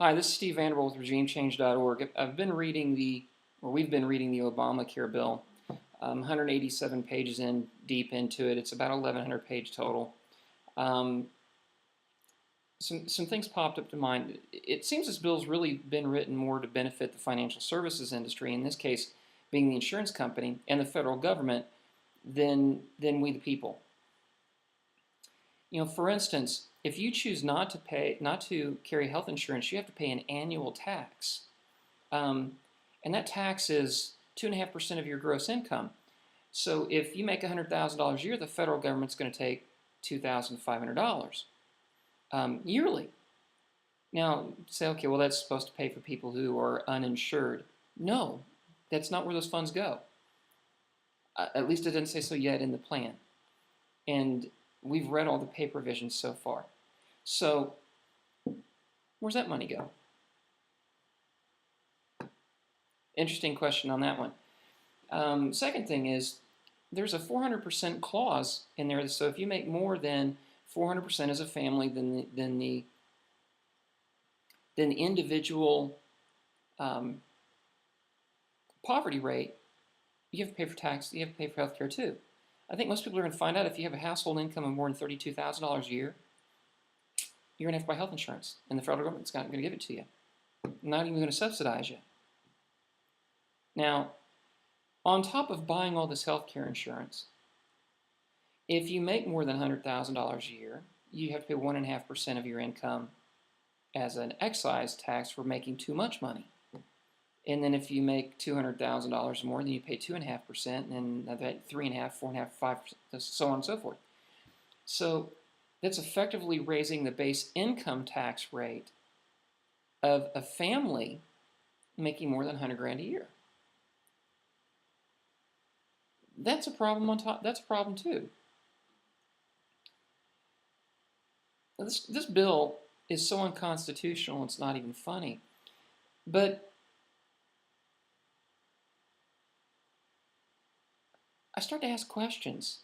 Hi, this is Steve Vanderbilt with RegimeChange.org. We've been reading the Obamacare bill, 187 pages deep into it. It's about 1,100 page total. Um, some things popped up to mind. It seems this bill's really been written more to benefit the financial services industry, in this case being the insurance company and the federal government, than we the people. For instance, if you choose not to carry health insurance, you have to pay an annual tax, and that tax is 2.5% of your gross income. So if you make $100,000 a year, the federal government's going to take $2,500 yearly. Now, say, okay, well, that's supposed to pay for people who are uninsured. No, that's not where those funds go. At least it didn't say so yet in the plan. And we've read all the pay provisions so far. So where's that money go? Interesting question on that one. Second thing is there's a 400% clause in there. So if you make more than 400% as a family, then the individual poverty rate, you have to pay for tax, you have to pay for health care too. I think most people are going to find out if you have a household income of more than $32,000 a year, you're going to have to buy health insurance, and the federal government's not going to give it to you. Not even going to subsidize you. Now, on top of buying all this health care insurance, if you make more than $100,000 a year, you have to pay 1.5% of your income as an excise tax for making too much money. And then if you make $200,000 more, then you pay 2.5%, and then 3.5%, 4.5%, 5%, so on and so forth. So that's effectively raising the base income tax rate of a family making more than 100 grand a year. That's a problem on top. That's a problem too. This bill is so unconstitutional, it's not even funny. But I start to ask questions.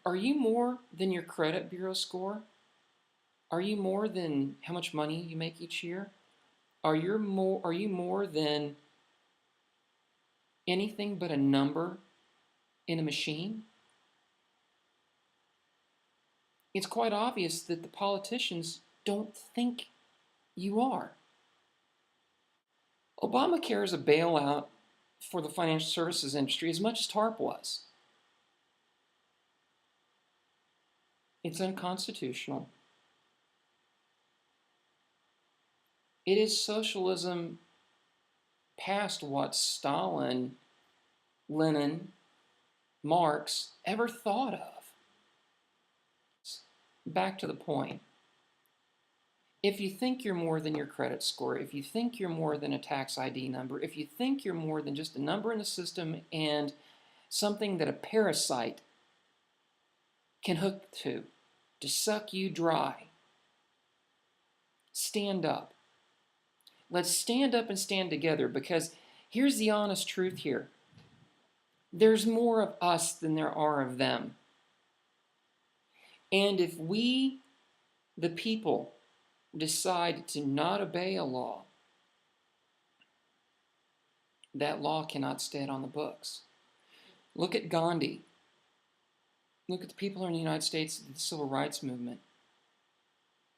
Are you more than your credit bureau score? Are you more than how much money you make each year? Are you more than anything but a number in a machine? It's quite obvious that the politicians don't think you are. Obamacare is a bailout for the financial services industry as much as TARP was. It's unconstitutional. It is socialism past what Stalin, Lenin, Marx ever thought of. Back to the point. If you think you're more than your credit score, if you think you're more than a tax ID number, if you think you're more than just a number in the system and something that a parasite can hook to suck you dry, stand up. Let's stand up and stand together, because here's the honest truth here. There's more of us than there are of them. And if we, the people, decide to not obey a law, that law cannot stay on the books. Look at Gandhi. Look at the people in the United States, the civil rights movement.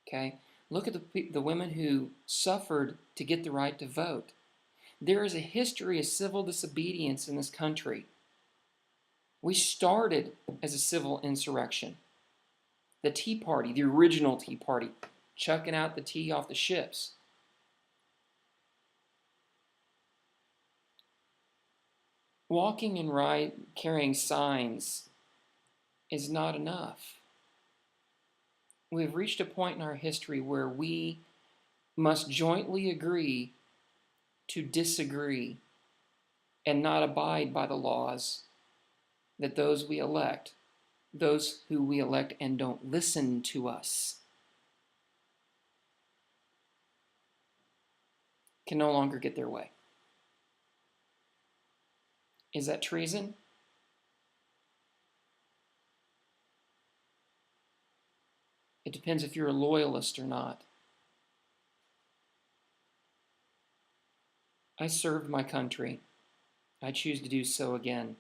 Okay? Look at the women who suffered to get the right to vote. There is a history of civil disobedience in this country. We started as a civil insurrection. The Tea Party, the original Tea Party, chucking out the tea off the ships. Walking and carrying signs is not enough. We've reached a point in our history where we must jointly agree to disagree and not abide by the laws that those we elect, those who we elect and don't listen to us, can no longer get their way. Is that treason? It depends if you're a loyalist or not. I served my country. I choose to do so again.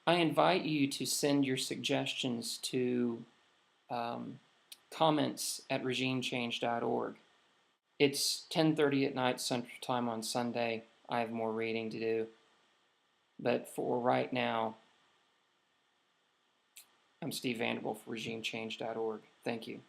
I invite you to send your suggestions to um, comments at regimechange.org. It's 10:30 at night Central Time on Sunday. I have more reading to do. But for right now, I'm Steve Vanderbilt for regimechange.org. Thank you.